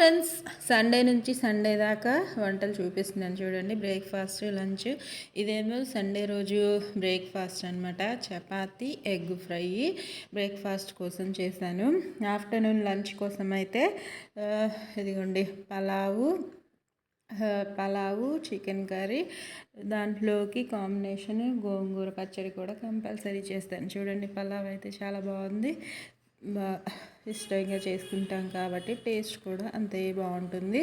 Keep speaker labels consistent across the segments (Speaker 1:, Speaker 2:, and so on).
Speaker 1: Friends, Sunday నుంచి Sunday దాకా వంటలు చూపిస్తున్నాను చూడండి. Breakfast, lunch. ఇదేమో సండే రోజు బ్రేక్ఫాస్ట్ అనమాట. చపాతి, ఎగ్ ఫ్రై బ్రేక్ఫాస్ట్ కోసం చేశాను. ఆఫ్టర్నూన్ లంచ్ కోసం అయితే ఇదిగోండి పలావు, చికెన్ కర్రీ, దాంట్లోకి కాంబినేషన్ గోంగూర పచ్చడి కూడా కంపల్సరీ చేస్తాను చూడండి. పలావ్ అయితే చాలా బాగుంది. ఇష్టంగా చేసుకుంటాం కాబట్టి టేస్ట్ కూడా అంతే బాగుంటుంది.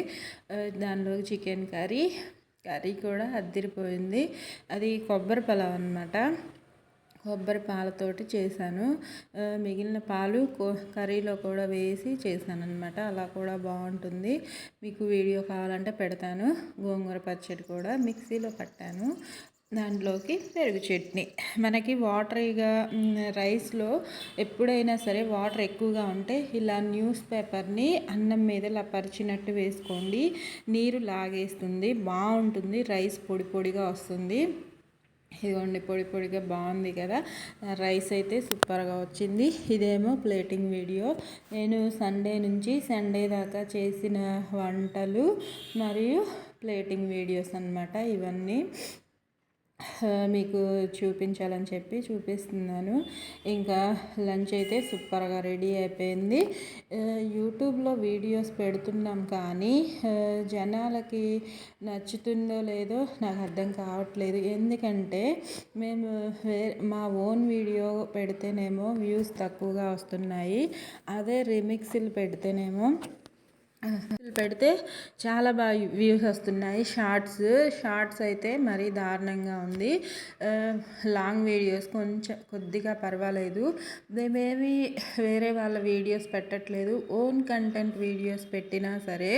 Speaker 1: దానిలో చికెన్ కర్రీ కూడా అద్దిరిపోయింది. అది కొబ్బరి పలావ్ అనమాట. కొబ్బరి పాలతోటి చేశాను. మిగిలిన పాలు కర్రీలో కూడా వేసి చేశాను అనమాట. అలా కూడా బాగుంటుంది. మీకు వీడియో కావాలంటే పెడతాను. గోంగూర పచ్చడి కూడా మిక్సీలో పట్టాను. దాంట్లోకి పెరుగు చట్నీ. మనకి వాటరీగా రైస్లో ఎప్పుడైనా సరే వాటర్ ఎక్కువగా ఉంటే ఇలా న్యూస్ పేపర్ని అన్నం మీద ఇలా పరిచినట్టు వేసుకోండి. నీరు లాగేస్తుంది, బాగుంటుంది. రైస్ పొడి పొడిగా వస్తుంది. ఇదిగోండి, పొడి పొడిగా బాగుంది కదా. రైస్ అయితే సూపర్గా వచ్చింది. ఇదేమో ప్లేటింగ్ వీడియో. నేను సండే నుంచి సండే దాకా చేసిన వంటలు మరియు ప్లేటింగ్ వీడియోస్ అన్నమాట. ఇవన్నీ మీకు చూపించాలని చెప్పి చూపిస్తున్నాను. ఇంకా లంచ్ అయితే సూపర్గా రెడీ అయిపోయింది. యూట్యూబ్లో వీడియోస్ పెడుతున్నాం కానీ జనాలకి నచ్చుతుందో లేదో నాకు అర్థం కావట్లేదు. ఎందుకంటే మేము మా ఓన్ వీడియో పెడితేనేమో వ్యూస్ తక్కువగా వస్తున్నాయి. అదే రీమిక్స్లు పెడితేనేమో చాలా బాగా వ్యూస్ వస్తున్నాయి. షార్ట్స్ అయితే మరీ దారుణంగా ఉంది. లాంగ్ వీడియోస్ కొద్దిగా పర్వాలేదు. మేమేమి వేరే వాళ్ళ వీడియోస్ పెట్టట్లేదు. ఓన్ కంటెంట్ వీడియోస్ పెట్టినా సరే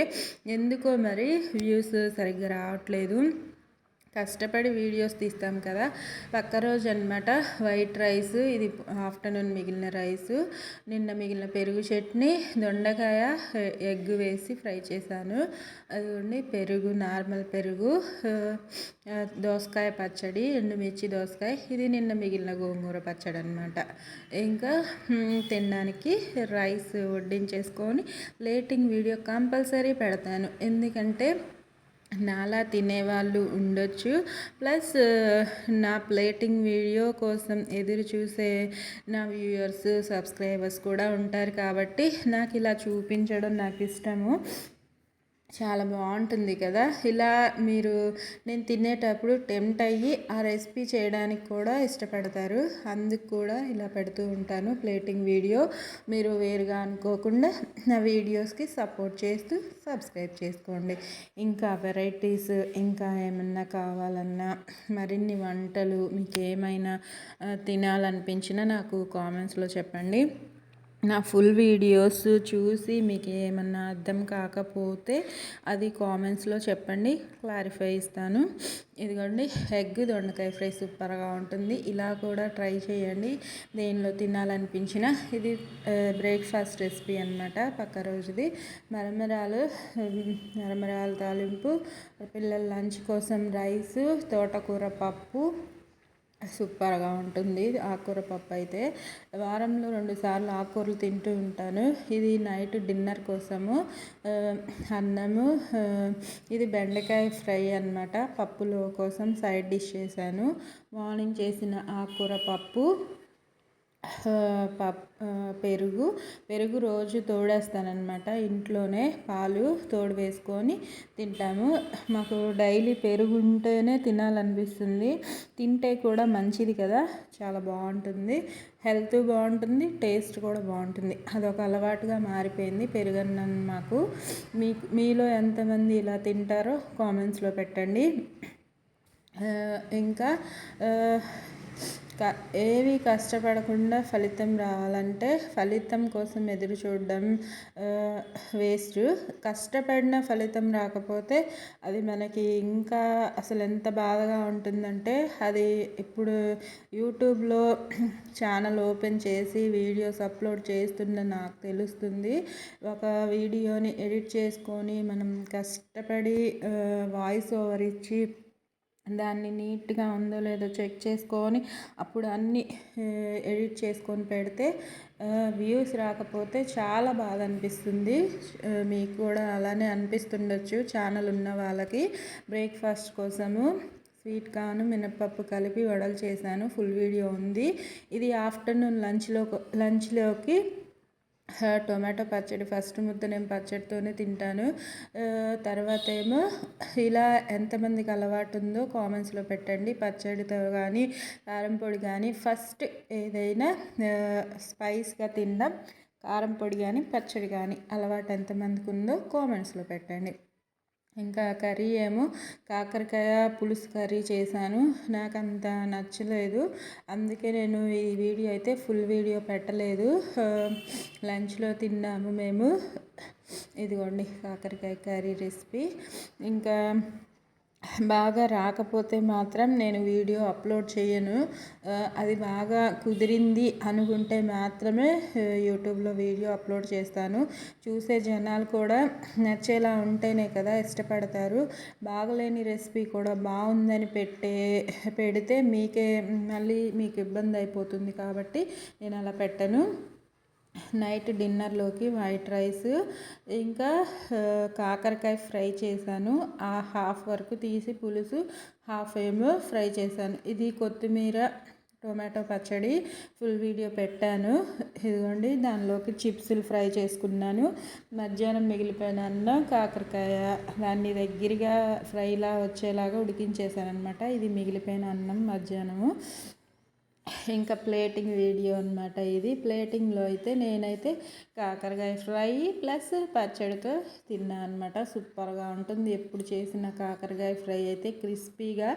Speaker 1: ఎందుకో మరి వ్యూస్ సరిగ్గా రావట్లేదు. కష్టపడి వీడియోస్ తీస్తాం కదా. పక్క రోజు అనమాట వైట్ రైస్, ఇది ఆఫ్టర్నూన్ మిగిలిన రైసు, నిన్న మిగిలిన పెరుగు చట్నీ, దొండకాయ ఎగ్ వేసి ఫ్రై చేశాను. అదిగోండి పెరుగు, నార్మల్ పెరుగు, దోసకాయ పచ్చడి, ఎండుమిర్చి దోసకాయ, ఇది నిన్న మిగిలిన గోంగూర పచ్చడి అనమాట. ఇంకా తినడానికి రైస్ వడ్డించేసుకొని ప్లేటింగ్ వీడియో కంపల్సరీ పెడతాను. ఎందుకంటే నాలా తినేవాళ్ళు ఉండొచ్చు, ప్లస్ నా ప్లేటింగ్ వీడియో కోసం ఎదురు చూసే నా వ్యూయర్స్, సబ్స్క్రైబర్స్ కూడా ఉంటారు. కాబట్టి నాకు ఇలా చూపించడం నాకు ఇష్టము. చాలా బాగుంటుంది కదా. ఇలా మీరు నేను తినేటప్పుడు టెంప్ట్ అయ్యి ఆ రెసిపీ చేయడానికి కూడా ఇష్టపడతారు. అందుకు కూడా ఇలా పెడుతూ ఉంటాను ప్లేటింగ్ వీడియో. మీరు వేరుగా అనుకోకుండా నా వీడియోస్కి సపోర్ట్ చేస్తూ సబ్స్క్రైబ్ చేసుకోండి. ఇంకా వెరైటీస్, ఇంకా ఏమన్నా కావాలన్నా, మరిన్ని వంటలు మీకు ఏమైనా తినాలనిపించినా నాకు కామెంట్స్లో చెప్పండి. నా ఫుల్ వీడియోస్ చూసి మీకు ఏమన్నా అర్థం కాకపోతే అది కామెంట్స్లో చెప్పండి, క్లారిఫై ఇస్తాను. ఇదిగోండి ఎగ్ దొండకాయ ఫ్రై సూపర్గా ఉంటుంది. ఇలా కూడా ట్రై చేయండి దేనిలో తినాలనిపించిన. ఇది బ్రేక్ఫాస్ట్ రెసిపీ అనమాట. పక్క రోజుది మరమరాలు తాలింపు, పిల్లల లంచ్ కోసం రైసు, తోటకూర పప్పు సూపర్గా ఉంటుంది. ఆకుకూర పప్పు అయితే వారంలో 2 సార్లు ఆకుకూరలు తింటూ ఉంటాను. ఇది నైట్ డిన్నర్ కోసము అన్నము. ఇది బెండకాయ ఫ్రై అనమాట. పప్పులో కోసం సైడ్ డిష్ చేశాను. మార్నింగ్ చేసిన ఆకుకూర పప్పు, పెరుగు రోజు తోడేస్తానమాట. ఇంట్లోనే పాలు తోడు వేసుకొని తింటాము. మాకు డైలీ పెరుగు ఉంటేనే తినాలనిపిస్తుంది. తింటే కూడా మంచిది కదా, చాలా బాగుంటుంది. హెల్త్ బాగుంటుంది, టేస్ట్ కూడా బాగుంటుంది. అదొక అలవాటుగా మారిపోయింది పెరుగన్నం మాకు. మీలో ఎంతమంది ఇలా తింటారో కామెంట్స్లో పెట్టండి. ఇంకా ఏవి కష్టపడకుండా ఫలితం రావాలంటే ఫలితం కోసం ఎదురు చూడడం వేస్ట్. కష్టపడిన ఫలితం రాకపోతే అది మనకి ఇంకా అసలు ఎంత బాధగా ఉంటుందంటే, అది ఇప్పుడు యూట్యూబ్లో ఛానల్ ఓపెన్ చేసి వీడియోస్ అప్లోడ్ చేస్తున్న నాకు తెలుస్తుంది. ఒక వీడియోని ఎడిట్ చేసుకొని మనం కష్టపడి వాయిస్ ఓవర్ ఇచ్చి దాన్ని నీట్గా ఉందో లేదో చెక్ చేసుకొని అప్పుడు అన్నీ ఎడిట్ చేసుకొని పెడితే వ్యూస్ రాకపోతే చాలా బాధ అనిపిస్తుంది. మీకు కూడా అలానే అనిపిస్తుండొచ్చు ఛానల్ ఉన్న వాళ్ళకి. బ్రేక్ఫాస్ట్ కోసము స్వీట్ కార్న్ మినప్పప్పు కలిపి వడలు చేశాను. ఫుల్ వీడియో ఉంది. ఇది ఆఫ్టర్నూన్ లంచ్లోకి టొమాటో పచ్చడి. ఫస్ట్ ముద్ద నేను పచ్చడితోనే తింటాను. తర్వాత ఏమో ఇలా ఎంతమందికి అలవాటు ఉందో కామెంట్స్లో పెట్టండి. పచ్చడితో కానీ కారం పొడి కానీ ఫస్ట్ ఏదైనా స్పైస్గా తినడం, కారం పొడి కానీ పచ్చడి కానీ అలవాటు ఎంతమందికి ఉందో కామెంట్స్లో పెట్టండి. ఇంకా కర్రీ ఏమో కాకరకాయ పులుసు కర్రీ చేశాను. నాకు అంత నచ్చలేదు, అందుకే నేను ఈ వీడియో అయితే ఫుల్ వీడియో పెట్టలేదు. లంచ్లో తిన్నాము మేము. ఇదిగోండి కాకరకాయ కర్రీ రెసిపీ. ఇంకా బాగా రాకపోతే మాత్రం నేను వీడియో అప్లోడ్ చేయను. అది బాగా కుదిరింది అనుకుంటే మాత్రమే యూట్యూబ్లో వీడియో అప్లోడ్ చేస్తాను. చూసే జనాలు కూడా నచ్చేలా ఉంటేనే కదా ఇష్టపడతారు. బాగలేని రెసిపీ కూడా బాగుందని పెడితే మళ్ళీ మీకు ఇబ్బంది అయిపోతుంది కాబట్టి నేను అలా పెట్టను. నైట్ డిన్నర్లోకి వైట్ రైస్ ఇంకా కాకరకాయ ఫ్రై చేశాను. ఆ హాఫ్ వరకు తీసి పులుసు, హాఫ్ ఏమో ఫ్రై చేశాను. ఇది కొత్తిమీర టొమాటో పచ్చడి ఫుల్ వీడియో పెట్టాను. ఇదిగోండి దానిలోకి చిప్స్లు ఫ్రై చేసుకున్నాను. మధ్యాహ్నం మిగిలిపోయిన అన్నం కాకరకాయ దాన్ని దగ్గరగా ఫ్రైలా వచ్చేలాగా ఉడికించేసాను అనమాట. ఇది మిగిలిపోయిన అన్నం మధ్యాహ్నము. ఇంకా ప్లేటింగ్ వీడియో అనమాట ఇది. ప్లేటింగ్లో అయితే నేనైతే కాకరకాయ ఫ్రై ప్లస్ పచ్చడితో తిన్నా అనమాట. సూపర్గా ఉంటుంది. ఎప్పుడు చేసిన కాకరకాయ ఫ్రై అయితే క్రిస్పీగా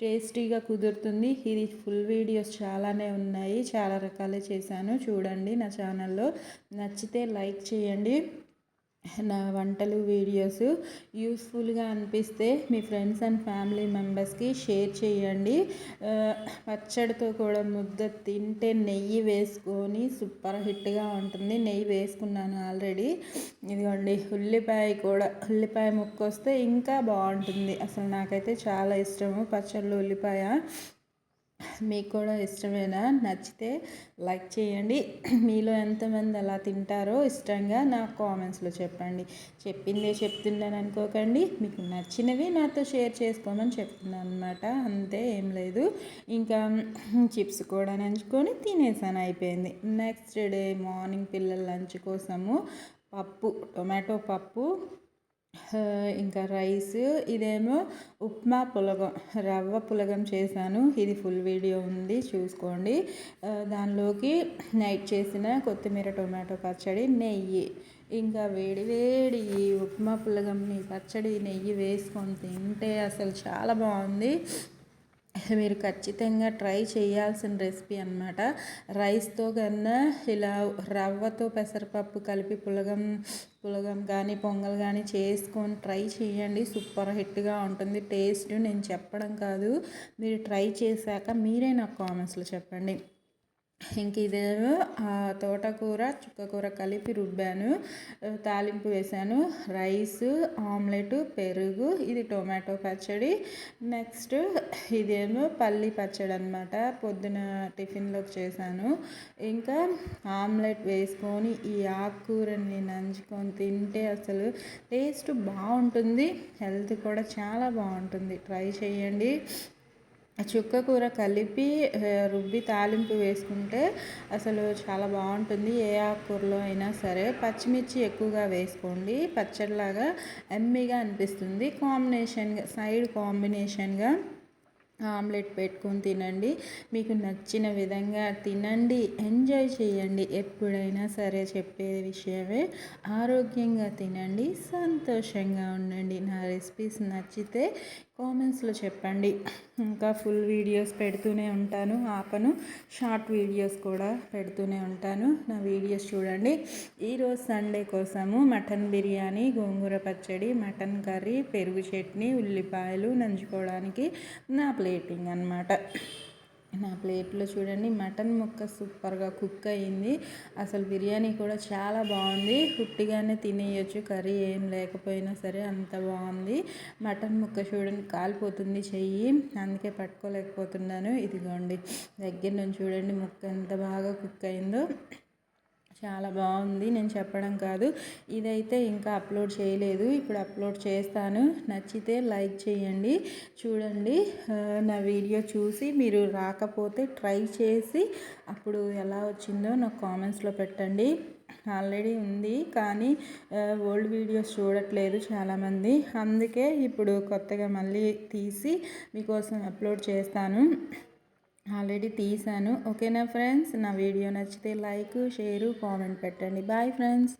Speaker 1: టేస్టీగా కుదురుతుంది. ఇది ఫుల్ వీడియోస్ చాలానే ఉన్నాయి, చాలా రకాలే చేశాను. చూడండి నా ఛానల్లో. నచ్చితే లైక్ చేయండి. నా వంటలు వీడియోస్ యూస్ఫుల్గా అనిపిస్తే మీ ఫ్రెండ్స్ అండ్ ఫ్యామిలీ మెంబర్స్కి షేర్ చేయండి. పచ్చడితో కూడా ముద్ద తింటే నెయ్యి వేసుకొని సూపర్ హిట్గా ఉంటుంది. నెయ్యి వేసుకున్నాను ఆల్రెడీ. ఇదిగోండి ఉల్లిపాయ ముక్క వస్తే ఇంకా బాగుంటుంది. అసలు నాకైతే చాలా ఇష్టము పచ్చళ్ళు ఉల్లిపాయ. మీకు కూడా ఇష్టమేనా? నచ్చితే లైక్ చేయండి. మీలో ఎంతమంది అలా తింటారో ఇష్టంగా నాకు కామెంట్స్లో చెప్పండి. చెప్పిందే చెప్తున్నాను అనుకోకండి. మీకు నచ్చినవి నాతో షేర్ చేసుకోమని చెప్తున్నాను అనమాట. అంతే, ఏం లేదు. ఇంకా చిప్స్ కూడా నంచుకొని తినేసాను, అయిపోయింది. నెక్స్ట్ డే మార్నింగ్ పిల్లల లంచ్ కోసము టొమాటో పప్పు ఇంకా రైస్. ఇదేమో ఉప్మా పులగం, రవ్వ పులగం చేశాను. ఇది ఫుల్ వీడియో ఉంది, చూసుకోండి. దానిలోకి నైట్ చేసిన కొత్తిమీర టొమాటో పచ్చడి, నెయ్యి. ఇంకా వేడి వేడి ఉప్మా పులగంని పచ్చడి నెయ్యి వేసుకొని తింటే అసలు చాలా బాగుంది. మీరు ఖచ్చితంగా ట్రై చేయాల్సిన రెసిపీ అనమాట. రైస్తో కన్నా ఇలా రవ్వతో పెసరపప్పు కలిపి పులగం కానీ పొంగల్ కానీ చేసుకొని ట్రై చేయండి. సూపర్ హిట్గా ఉంటుంది. టేస్ట్ నేను చెప్పడం కాదు, మీరు ట్రై చేశాక మీరే నాకు కామెంట్స్లో చెప్పండి. ఇంక ఇదేమో తోటకూర చుక్కకూర కలిపి రుబ్బాను, తాలింపు వేసాను. రైస్, ఆమ్లెట్, పెరుగు. ఇది టొమాటో పచ్చడి. నెక్స్ట్ ఇదేమో పల్లి పచ్చడి అనమాట. పొద్దున టిఫిన్లోకి చేశాను. ఇంకా ఆమ్లెట్ వేసుకొని ఈ ఆకుకూరని నంచుకొని తింటే అసలు టేస్ట్ బాగుంటుంది. హెల్త్ కూడా చాలా బాగుంటుంది. ట్రై చేయండి. చుక్కకూర కలిపి రుబ్బి తాలింపు వేసుకుంటే అసలు చాలా బాగుంటుంది. ఏ ఆకుకూరలో అయినా సరే పచ్చిమిర్చి ఎక్కువగా వేసుకోండి. పచ్చడిలాగా ఎమ్మీగా అనిపిస్తుంది. సైడ్ కాంబినేషన్గా ఆమ్లెట్ పెట్టుకొని తినండి. మీకు నచ్చిన విధంగా తినండి, ఎంజాయ్ చేయండి. ఎప్పుడైనా సరే చెప్పే విషయమే, ఆరోగ్యంగా తినండి, సంతోషంగా ఉండండి. నా రెసిపీస్ నచ్చితే కామెంట్స్లో చెప్పండి. ఇంకా ఫుల్ వీడియోస్ పెడుతూనే ఉంటాను, ఆపను. షార్ట్ వీడియోస్ కూడా పెడుతూనే ఉంటాను. నా వీడియోస్ చూడండి. ఈరోజు సండే కోసము మటన్ బిర్యానీ, గోంగూర పచ్చడి, మటన్ కర్రీ, పెరుగు చట్నీ, ఉల్లిపాయలు నంచుకోవడానికి నా ప్లేటింగ్ అన్నమాట. నా ప్లేట్లో చూడండి మటన్ ముక్క సూపర్గా కుక్ అయ్యింది. అసలు బిర్యానీ కూడా చాలా బాగుంది. ఉట్టిగానే తినేయచ్చు, కర్రీ ఏం లేకపోయినా సరే అంత బాగుంది. మటన్ ముక్క చూడండి కాలిపోతుంది చెయ్యి, అందుకే పట్టుకోలేకపోతున్నాను. ఇదిగోండి దగ్గర నుంచి చూడండి ముక్క ఎంత బాగా కుక్ అయిందో, చాలా బాగుంది. నేను చెప్పడం కాదు, ఇదైతే ఇంకా అప్లోడ్ చేయలేదు, ఇప్పుడు అప్లోడ్ చేస్తాను. నచ్చితే లైక్ చేయండి. చూడండి నా వీడియో చూసి మీరు రాకపోతే ట్రై చేసి అప్పుడు ఎలా వచ్చిందో నాకు కామెంట్స్లో పెట్టండి. ఆల్రెడీ ఉంది కానీ ఓల్డ్ వీడియోస్ చూడట్లేదు చాలామంది, అందుకే ఇప్పుడు కొత్తగా మళ్ళీ తీసి మీకోసం అప్లోడ్ చేస్తాను. ఆల్రెడీ తీసాను. ఓకేనా ఫ్రెండ్స్, నా వీడియో నచ్చితే లైక్, షేరు, కామెంట్ పెట్టండి. Bye friends.